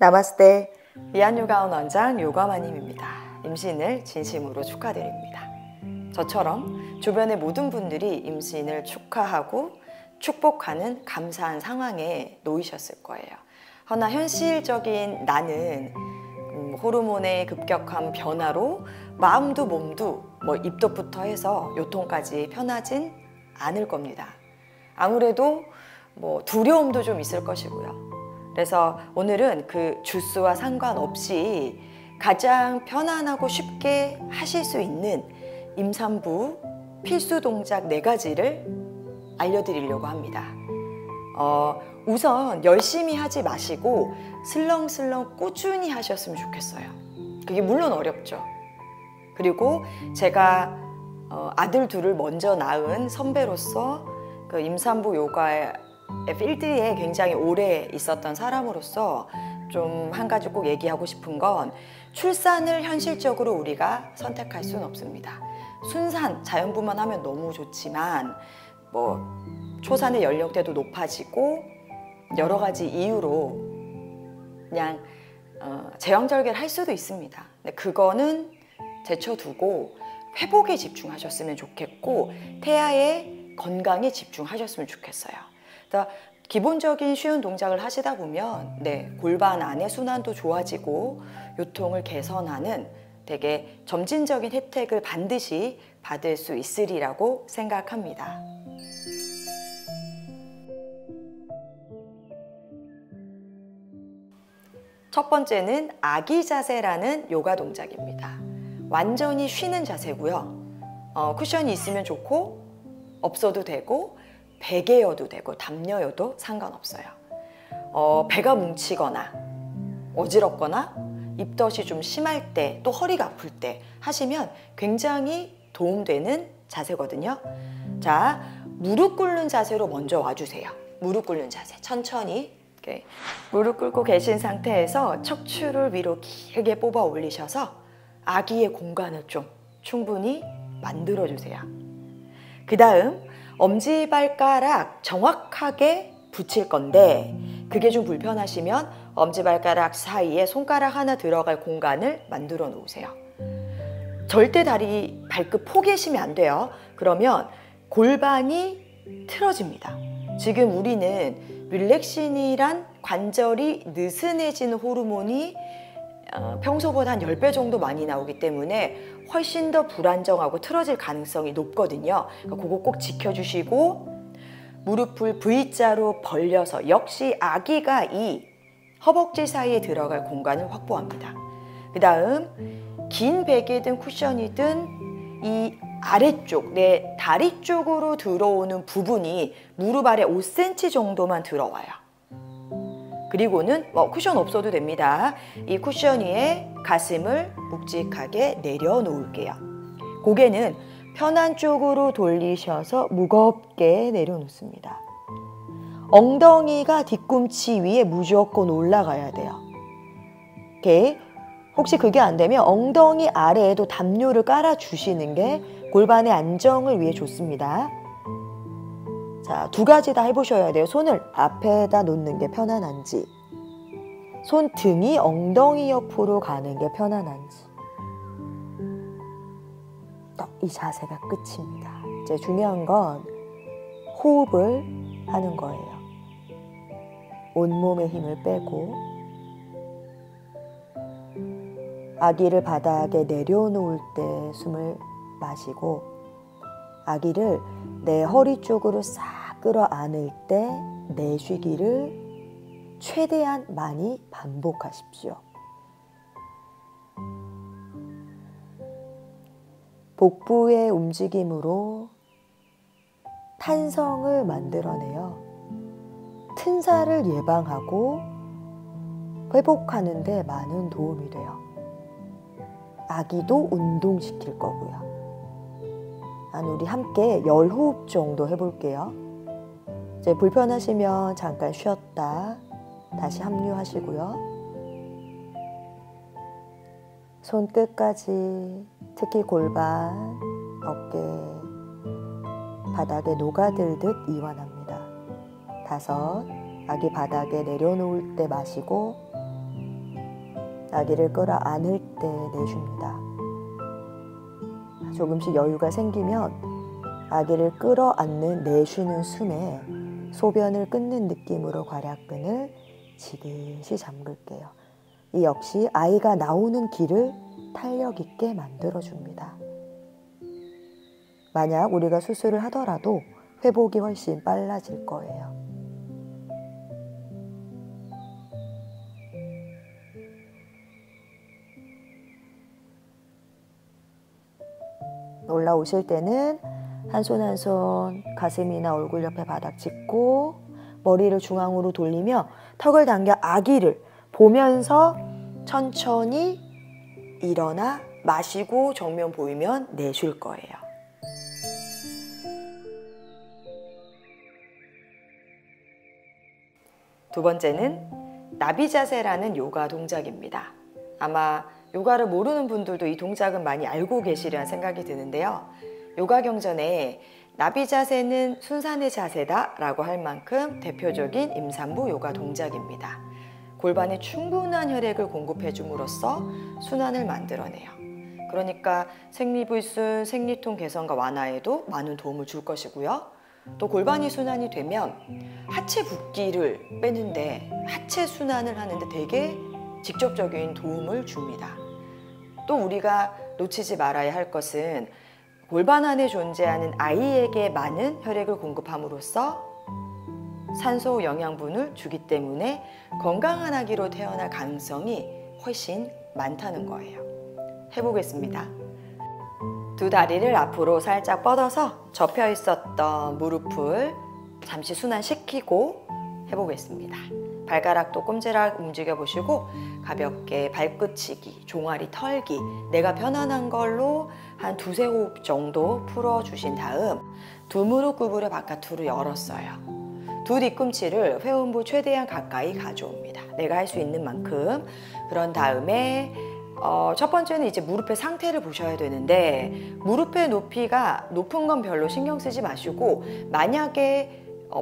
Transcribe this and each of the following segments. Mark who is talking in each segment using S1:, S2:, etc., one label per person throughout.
S1: 나마스테. 이한요가원 원장 요가마님입니다. 임신을 진심으로 축하드립니다. 저처럼 주변의 모든 분들이 임신을 축하하고 축복하는 감사한 상황에 놓이셨을 거예요. 허나 현실적인 나는 호르몬의 급격한 변화로 마음도 몸도 입덧부터 해서 요통까지 편하진 않을 겁니다. 아무래도 두려움도 좀 있을 것이고요. 그래서 오늘은 그 주스와 상관없이 가장 편안하고 쉽게 하실 수 있는 임산부 필수 동작 4가지를 알려드리려고 합니다. 우선 열심히 하지 마시고 슬렁슬렁 꾸준히 하셨으면 좋겠어요. 그게 물론 어렵죠. 그리고 제가 아들 둘을 먼저 낳은 선배로서 그 임산부 요가의 필드에 굉장히 오래 있었던 사람으로서 좀 한 가지 꼭 얘기하고 싶은 건 출산을 현실적으로 우리가 선택할 수는 없습니다. 순산, 자연분만 하면 너무 좋지만 초산의 연령대도 높아지고 여러 가지 이유로 그냥 제왕절개를 할 수도 있습니다. 근데 그거는 제쳐두고 회복에 집중하셨으면 좋겠고 태아의 건강에 집중하셨으면 좋겠어요. 그러니까 기본적인 쉬운 동작을 하시다 보면 골반 안의 순환도 좋아지고 요통을 개선하는 되게 점진적인 혜택을 반드시 받을 수 있으리라고 생각합니다. 첫 번째는 아기 자세라는 요가 동작입니다. 완전히 쉬는 자세고요. 쿠션이 있으면 좋고 없어도 되고 베개여도 되고 담요여도 상관없어요. 배가 뭉치거나 어지럽거나 입덧이 좀 심할 때 또 허리가 아플 때 하시면 굉장히 도움되는 자세거든요. 자, 무릎 꿇는 자세로 먼저 와주세요. 무릎 꿇는 자세 천천히 이렇게 무릎 꿇고 계신 상태에서 척추를 위로 길게 뽑아 올리셔서 아기의 공간을 좀 충분히 만들어 주세요. 그 다음 엄지발가락 정확하게 붙일 건데 그게 좀 불편하시면 엄지발가락 사이에 손가락 하나 들어갈 공간을 만들어 놓으세요. 절대 다리 발끝 포개시면 안 돼요. 그러면 골반이 틀어집니다. 지금 우리는 릴렉신이란 관절이 느슨해지는 호르몬이 평소보다 한 10배 정도 많이 나오기 때문에 훨씬 더 불안정하고 틀어질 가능성이 높거든요. 그러니까 그거 꼭 지켜주시고 무릎을 V자로 벌려서 역시 아기가 이 허벅지 사이에 들어갈 공간을 확보합니다. 그 다음 긴 베개든 쿠션이든 이 아래쪽 내 다리 쪽으로 들어오는 부분이 무릎 아래 5cm 정도만 들어와요. 그리고는 쿠션 없어도 됩니다. 이 쿠션 위에 가슴을 묵직하게 내려놓을게요. 고개는 편한 쪽으로 돌리셔서 무겁게 내려놓습니다. 엉덩이가 뒤꿈치 위에 무조건 올라가야 돼요. 이렇게 혹시 그게 안 되면 엉덩이 아래에도 담요를 깔아주시는 게 골반의 안정을 위해 좋습니다. 자, 2가지 다 해보셔야 돼요. 손을 앞에다 놓는 게 편안한지, 손등이 엉덩이 옆으로 가는 게 편안한지. 이 자세가 끝입니다. 이제 중요한 건 호흡을 하는 거예요. 온몸의 힘을 빼고 아기를 바닥에 내려놓을 때 숨을 마시고 아기를 내 허리 쪽으로 싹 끌어안을 때 내쉬기를 최대한 많이 반복하십시오. 복부의 움직임으로 탄성을 만들어내요. 튼살을 예방하고 회복하는 데 많은 도움이 돼요. 아기도 운동시킬 거고요. 우리 함께 10호흡 정도 해볼게요. 이제 불편하시면 잠깐 쉬었다 다시 합류하시고요. 손끝까지, 특히 골반, 어깨, 바닥에 녹아들듯 이완합니다. 5, 아기 바닥에 내려놓을 때 마시고 아기를 끌어안을 때 내쉽니다. 조금씩 여유가 생기면 아기를 끌어안는 내쉬는 숨에 소변을 끊는 느낌으로 괄약근을 지그시 잠글게요. 이 역시 아이가 나오는 길을 탄력 있게 만들어줍니다. 만약 우리가 수술을 하더라도 회복이 훨씬 빨라질 거예요. 올라오실 때는 한 손 한 손 가슴이나 얼굴 옆에 바닥 짚고 머리를 중앙으로 돌리며 턱을 당겨 아기를 보면서 천천히 일어나 마시고 정면 보이면 내쉴 거예요. 두 번째는 나비 자세라는 요가 동작입니다. 아마 요가를 모르는 분들도 이 동작은 많이 알고 계시리란 생각이 드는데요. 요가 경전에 나비 자세는 순산의 자세다 라고 할 만큼 대표적인 임산부 요가 동작입니다. 골반에 충분한 혈액을 공급해 줌으로써 순환을 만들어내요. 그러니까 생리불순, 생리통 개선과 완화에도 많은 도움을 줄 것이고요. 또 골반이 순환이 되면 하체 붓기를 빼는데 하체 순환을 하는데 되게 직접적인 도움을 줍니다. 또 우리가 놓치지 말아야 할 것은 골반 안에 존재하는 아이에게 많은 혈액을 공급함으로써 산소 영양분을 주기 때문에 건강한 아기로 태어날 가능성이 훨씬 많다는 거예요. 해보겠습니다. 두 다리를 앞으로 살짝 뻗어서 접혀 있었던 무릎을 잠시 순환시키고 해보겠습니다. 발가락도 꼼지락 움직여 보시고 가볍게 발끝치기, 종아리 털기, 내가 편안한 걸로 한 두세 호흡 정도 풀어주신 다음 두 무릎 구부려 바깥으로 열었어요. 두 뒤꿈치를 회음부 최대한 가까이 가져옵니다. 내가 할 수 있는 만큼. 그런 다음에 첫 번째는 이제 무릎의 상태를 보셔야 되는데 무릎의 높이가 높은 건 별로 신경 쓰지 마시고 만약에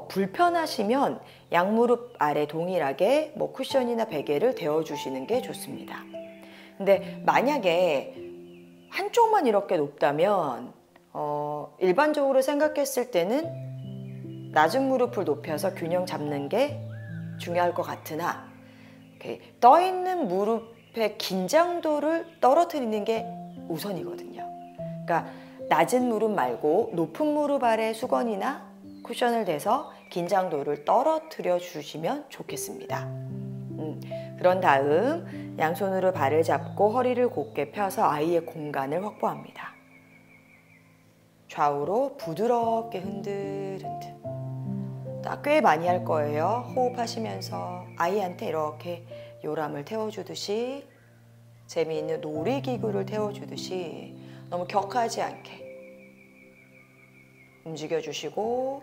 S1: 불편하시면 양무릎 아래 동일하게 쿠션이나 베개를 대어주시는 게 좋습니다. 근데 만약에 한쪽만 이렇게 높다면 일반적으로 생각했을 때는 낮은 무릎을 높여서 균형 잡는 게 중요할 것 같으나 떠 있는 무릎의 긴장도를 떨어뜨리는 게 우선이거든요. 그러니까 낮은 무릎 말고 높은 무릎 아래 수건이나 쿠션을 대서 긴장도를 떨어뜨려 주시면 좋겠습니다. 그런 다음 양손으로 발을 잡고 허리를 곧게 펴서 아이의 공간을 확보합니다. 좌우로 부드럽게 흔들흔들. 꽤 많이 할 거예요. 호흡하시면서 아이한테 이렇게 요람을 태워주듯이 재미있는 놀이기구를 태워주듯이 너무 격하지 않게 움직여주시고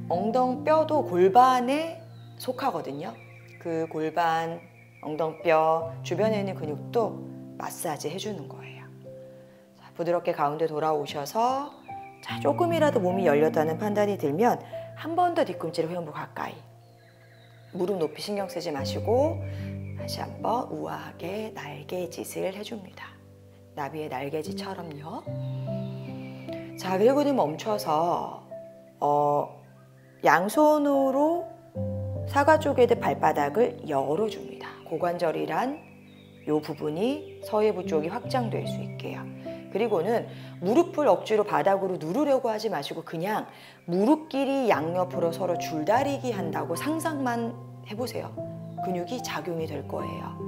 S1: 엉덩뼈도 골반에 속하거든요. 그 골반, 엉덩뼈 주변에 있는 근육도 마사지 해주는 거예요. 자, 부드럽게 가운데 돌아오셔서 자, 조금이라도 몸이 열렸다는 판단이 들면 한 번 더 뒤꿈치를 회음부 가까이. 무릎 높이 신경 쓰지 마시고 다시 한번 우아하게 날개짓을 해줍니다. 나비의 날개짓처럼요. 자, 그리고는 멈춰서 양손으로 사과 쪽에 발바닥을 열어줍니다. 고관절이란 이 부분이 서해부 쪽이 확장될 수 있게요. 그리고는 무릎을 억지로 바닥으로 누르려고 하지 마시고 그냥 무릎끼리 양옆으로 서로 줄다리기 한다고 상상만 해보세요. 근육이 작용이 될 거예요.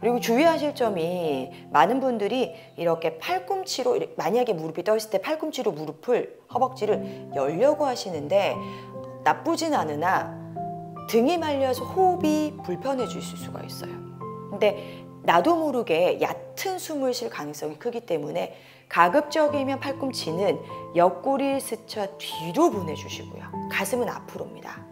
S1: 그리고 주의하실 점이 많은 분들이 이렇게 팔꿈치로 만약에 무릎이 떠 있을 때 팔꿈치로 무릎을 허벅지를 열려고 하시는데 나쁘진 않으나 등이 말려서 호흡이 불편해질 수가 있어요. 근데 나도 모르게 얕은 숨을 쉴 가능성이 크기 때문에 가급적이면 팔꿈치는 옆구리를 스쳐 뒤로 보내주시고요. 가슴은 앞으로입니다.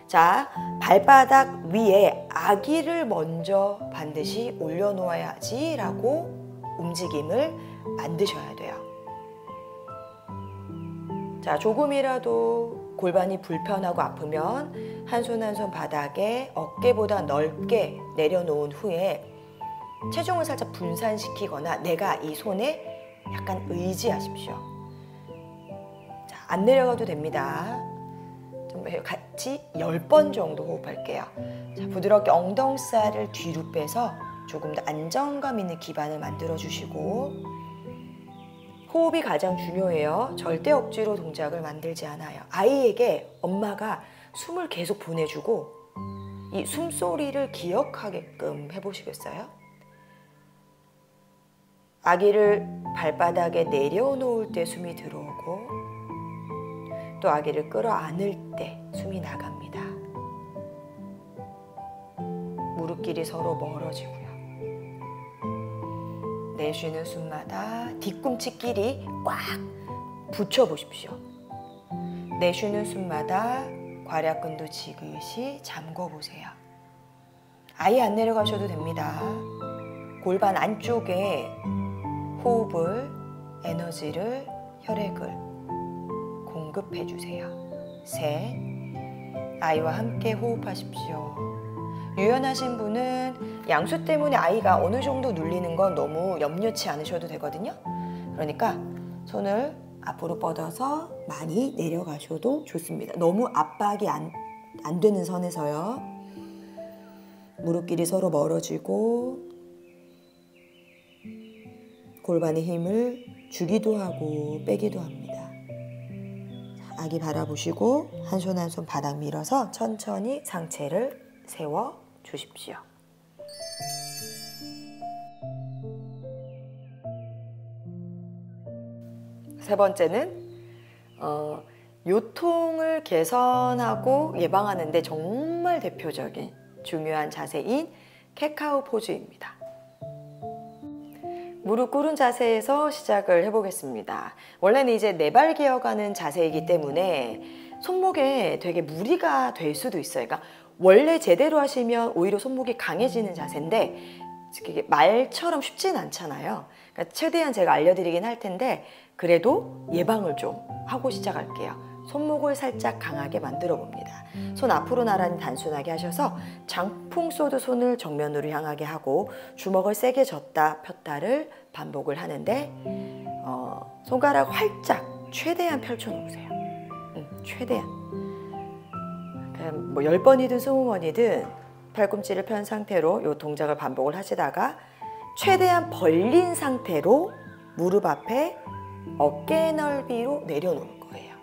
S1: 자, 발바닥 위에 아기를 먼저 반드시 올려놓아야지 라고 움직임을 만드셔야 돼요. 자, 조금이라도 골반이 불편하고 아프면 한 손 한 손 바닥에 어깨보다 넓게 내려놓은 후에 체중을 살짝 분산시키거나 내가 이 손에 약간 의지하십시오. 자, 안 내려가도 됩니다. 좀 같이 10번 정도 호흡할게요. 자, 부드럽게 엉덩살을 뒤로 빼서 조금 더 안정감 있는 기반을 만들어 주시고, 호흡이 가장 중요해요. 절대 억지로 동작을 만들지 않아요. 아이에게 엄마가 숨을 계속 보내주고 이 숨소리를 기억하게끔 해보시겠어요? 아기를 발바닥에 내려놓을 때 숨이 들어오고 또 아기를 끌어안을 때 숨이 나갑니다. 무릎끼리 서로 멀어지고요. 내쉬는 숨마다 뒤꿈치끼리 꽉 붙여보십시오. 내쉬는 숨마다 괄약근도 지그시 잠궈보세요. 아예 안 내려가셔도 됩니다. 골반 안쪽에 호흡을, 에너지를, 혈액을 공급해 주세요. 셋, 아이와 함께 호흡하십시오. 유연하신 분은 양수 때문에 아이가 어느 정도 눌리는 건 너무 염려치 않으셔도 되거든요. 그러니까 손을 앞으로 뻗어서 많이 내려가셔도 좋습니다. 너무 압박이 안 되는 선에서요. 무릎끼리 서로 멀어지고 골반에 힘을 주기도 하고 빼기도 합니다. 아기 바라보시고 한 손 한 손 바닥 밀어서 천천히 상체를 세워 주십시오. 세 번째는 요통을 개선하고 예방하는 데 정말 대표적인 중요한 자세인 캣카우 포즈입니다. 무릎 꿇은 자세에서 시작을 해보겠습니다. 원래는 이제 네 발 기어가는 자세이기 때문에 손목에 되게 무리가 될 수도 있어요. 그러니까 원래 제대로 하시면 오히려 손목이 강해지는 자세인데 이게 말처럼 쉽진 않잖아요. 그러니까 최대한 제가 알려드리긴 할 텐데 그래도 예방을 좀 하고 시작할게요. 손목을 살짝 강하게 만들어 봅니다. 손 앞으로 나란히 단순하게 하셔서 장풍 쏘듯 손을 정면으로 향하게 하고 주먹을 세게 졌다 폈다를 반복을 하는데 손가락 활짝 최대한 펼쳐 놓으세요. 최대한. 뭐 10번이든 20번이든 팔꿈치를 편 상태로 이 동작을 반복을 하시다가 최대한 벌린 상태로 무릎 앞에 어깨 넓이로 내려놓는 거예요.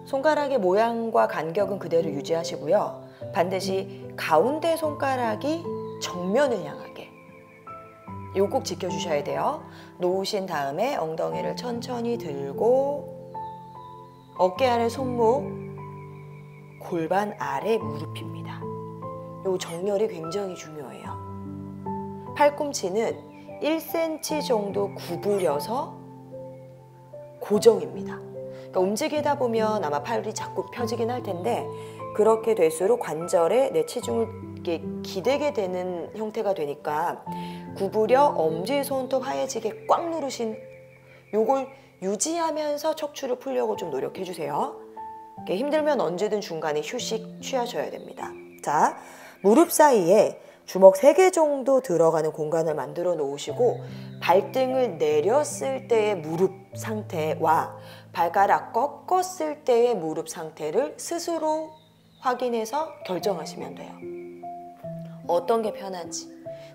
S1: 손가락의 모양과 간격은 그대로 유지하시고요. 반드시 가운데 손가락이 정면을 향하게. 이거 꼭 지켜주셔야 돼요. 놓으신 다음에 엉덩이를 천천히 들고 어깨 아래 손목, 골반 아래 무릎입니다. 이 정렬이 굉장히 중요해요. 팔꿈치는 1cm 정도 구부려서 고정입니다. 그러니까 움직이다 보면 아마 팔이 자꾸 펴지긴 할 텐데 그렇게 될수록 관절에 내 체중을 이렇게 기대게 되는 형태가 되니까 구부려 엄지손톱 하얘지게 꽉 누르신 요걸 유지하면서 척추를 풀려고 좀 노력해 주세요. 힘들면 언제든 중간에 휴식 취하셔야 됩니다. 자, 무릎 사이에 주먹 3개 정도 들어가는 공간을 만들어 놓으시고 발등을 내렸을 때의 무릎 상태와 발가락 꺾었을 때의 무릎 상태를 스스로 확인해서 결정하시면 돼요. 어떤 게 편한지.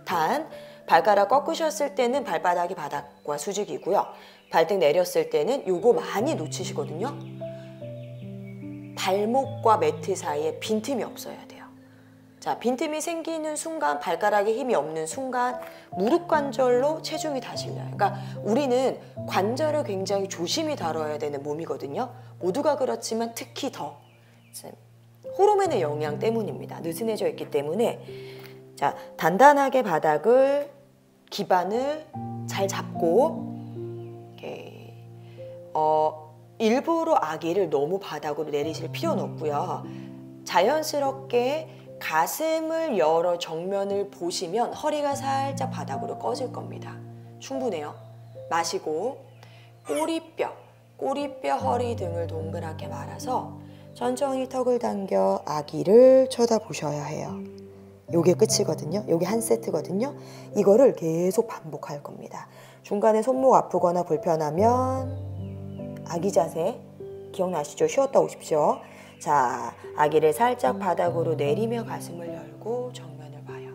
S1: 단 발가락 꺾으셨을 때는 발바닥이 바닥과 수직이고요. 발등 내렸을 때는 요거 많이 놓치시거든요. 발목과 매트 사이에 빈틈이 없어야 돼요. 자, 빈틈이 생기는 순간, 발가락에 힘이 없는 순간 무릎 관절로 체중이 다 실려요. 그러니까 우리는 관절을 굉장히 조심히 다뤄야 되는 몸이거든요. 모두가 그렇지만 특히 더 호르몬의 영향 때문입니다. 느슨해져 있기 때문에 자, 단단하게 바닥을 기반을 잘 잡고 이렇게 일부러 아기를 너무 바닥으로 내리실 필요는 없고요. 자연스럽게 가슴을 열어 정면을 보시면 허리가 살짝 바닥으로 꺼질 겁니다. 충분해요. 마시고 꼬리뼈, 허리 등을 동그랗게 말아서 천천히 턱을 당겨 아기를 쳐다보셔야 해요. 요게 끝이거든요. 요게 한 세트거든요. 이거를 계속 반복할 겁니다. 중간에 손목 아프거나 불편하면 아기 자세 기억나시죠? 쉬었다 오십시오. 자, 아기를 살짝 바닥으로 내리며 가슴을 열고 정면을 봐요.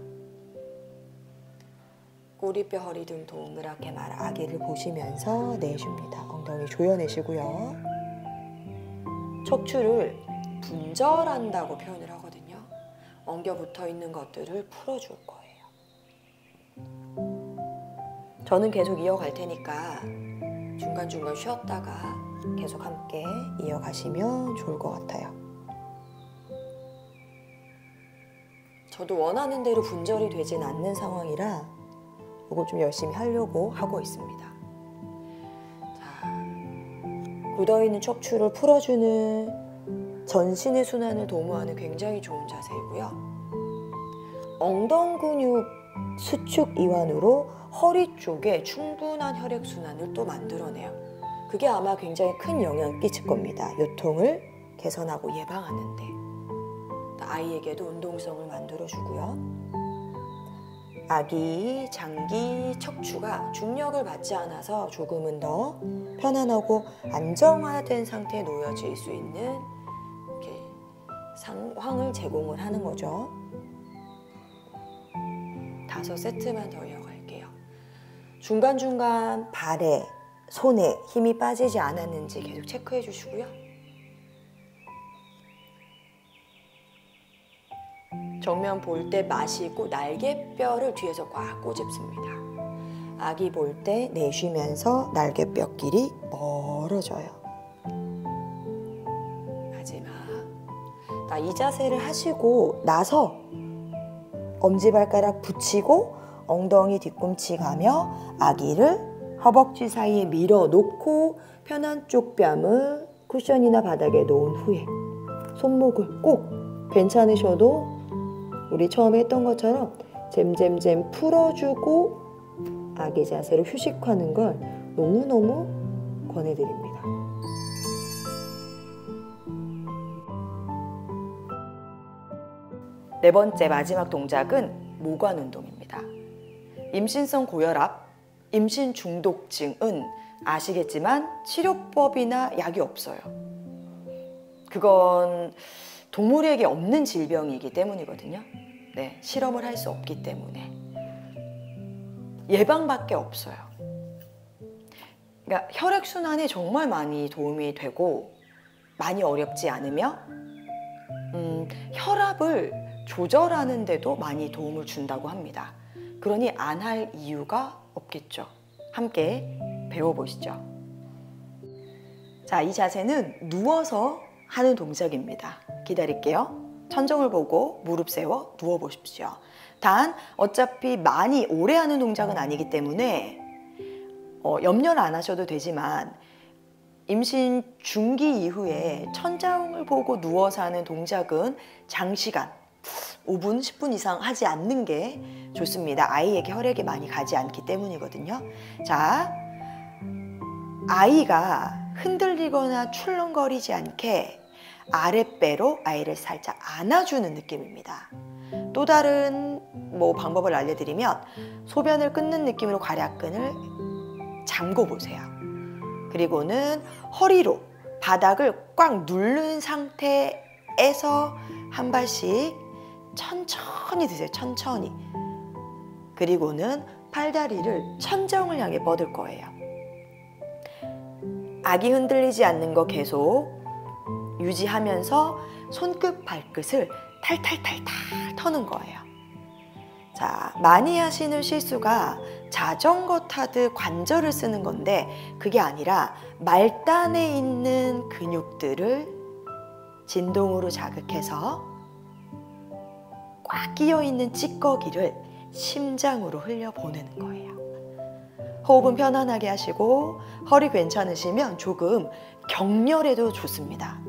S1: 꼬리뼈, 허리 등 동그랗게 말 아기를 보시면서 내쉽니다. 엉덩이 조여내시고요. 척추를 분절한다고 표현을 하거든요. 엉겨 붙어 있는 것들을 풀어줄 거예요. 저는 계속 이어갈 테니까 중간중간 쉬었다가 계속 함께 이어가시면 좋을 것 같아요. 저도 원하는 대로 분절이 되진 않는 상황이라 이거 좀 열심히 하려고 하고 있습니다. 자, 굳어있는 척추를 풀어주는 전신의 순환을 도모하는 굉장히 좋은 자세이고요. 엉덩 근육 수축 이완으로 허리 쪽에 충분한 혈액순환을 또 만들어내요. 그게 아마 굉장히 큰 영향을 끼칠 겁니다. 요통을 개선하고 예방하는 데. 아이에게도 운동성을 만들어주고요. 아기, 장기, 척추가 중력을 받지 않아서 조금은 더 편안하고 안정화된 상태에 놓여질 수 있는 이렇게 상황을 제공을 하는 거죠. 5세트만 더 이어갈게요. 중간중간 발에, 손에 힘이 빠지지 않았는지 계속 체크해 주시고요. 정면 볼 때 마시고 날개뼈를 뒤에서 꽉 꼬집습니다. 아기 볼 때 내쉬면서 날개뼈 길이 멀어져요. 마지막. 이 자세를 하시고 나서 엄지발가락 붙이고 엉덩이 뒤꿈치 가며 아기를 허벅지 사이에 밀어놓고 편한 쪽 뺨을 쿠션이나 바닥에 놓은 후에 손목을 꼭 괜찮으셔도 우리 처음에 했던 것처럼 잼잼잼 풀어주고 아기 자세로 휴식하는 걸 너무너무 권해드립니다. 네 번째 마지막 동작은 모관 운동입니다. 임신성 고혈압, 임신 중독증은 아시겠지만 치료법이나 약이 없어요. 그건 동물에게 없는 질병이기 때문이거든요. 네, 실험을 할 수 없기 때문에 예방밖에 없어요. 그러니까 혈액순환에 정말 많이 도움이 되고 많이 어렵지 않으며 혈압을 조절하는 데도 많이 도움을 준다고 합니다. 그러니 안 할 이유가 없겠죠. 함께 배워보시죠. 자, 이 자세는 누워서 하는 동작입니다. 기다릴게요. 천정을 보고 무릎 세워 누워보십시오. 단 어차피 많이 오래 하는 동작은 아니기 때문에 염려를 안 하셔도 되지만 임신 중기 이후에 천장을 보고 누워서 하는 동작은 장시간 5분, 10분 이상 하지 않는 게 좋습니다. 아이에게 혈액이 많이 가지 않기 때문이거든요. 자, 아이가 흔들리거나 출렁거리지 않게 아랫배로 아이를 살짝 안아주는 느낌입니다. 또 다른 방법을 알려드리면 소변을 끊는 느낌으로 괄약근을 잠궈 보세요. 그리고는 허리로 바닥을 꽉 누른 상태에서 한 발씩 천천히 드세요. 천천히. 그리고는 팔다리를 천정을 향해 뻗을 거예요. 아기 흔들리지 않는 거 계속 유지하면서 손끝 발끝을 탈탈탈탈 터는 거예요. 자, 많이 하시는 실수가 자전거 타듯 관절을 쓰는 건데 그게 아니라 말단에 있는 근육들을 진동으로 자극해서 꽉 끼어있는 찌꺼기를 심장으로 흘려보내는 거예요. 호흡은 편안하게 하시고 허리 괜찮으시면 조금 격렬해도 좋습니다.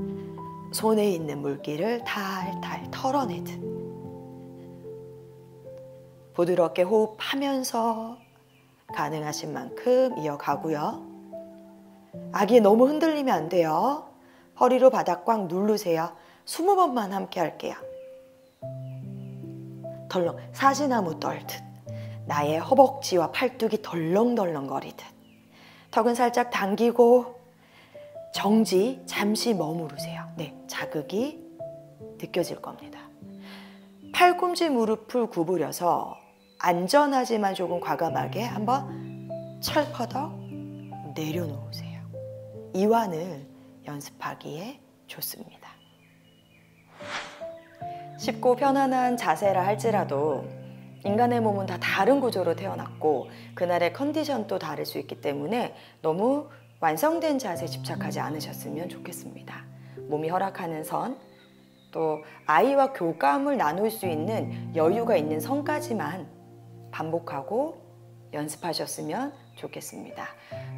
S1: 손에 있는 물기를 탈탈 털어내듯 부드럽게 호흡하면서 가능하신 만큼 이어가고요. 아기 너무 흔들리면 안 돼요. 허리로 바닥 꽉 누르세요. 20번만 함께 할게요. 덜렁 사시나무 떨듯 나의 허벅지와 팔뚝이 덜렁덜렁거리듯 턱은 살짝 당기고 정지, 잠시 머무르세요. 네, 자극이 느껴질 겁니다. 팔꿈치 무릎을 구부려서 안전하지만 조금 과감하게 한번 철퍼덕 내려놓으세요. 이완을 연습하기에 좋습니다. 쉽고 편안한 자세라 할지라도 인간의 몸은 다 다른 구조로 태어났고 그날의 컨디션도 다를 수 있기 때문에 너무 완성된 자세에 집착하지 않으셨으면 좋겠습니다. 몸이 허락하는 선, 또 아이와 교감을 나눌 수 있는 여유가 있는 선까지만 반복하고 연습하셨으면 좋겠습니다.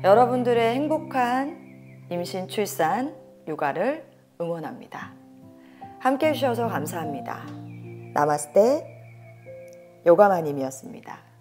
S1: 여러분들의 행복한 임신, 출산, 육아를 응원합니다. 함께 해주셔서 감사합니다. 나마스테 요가마님이었습니다.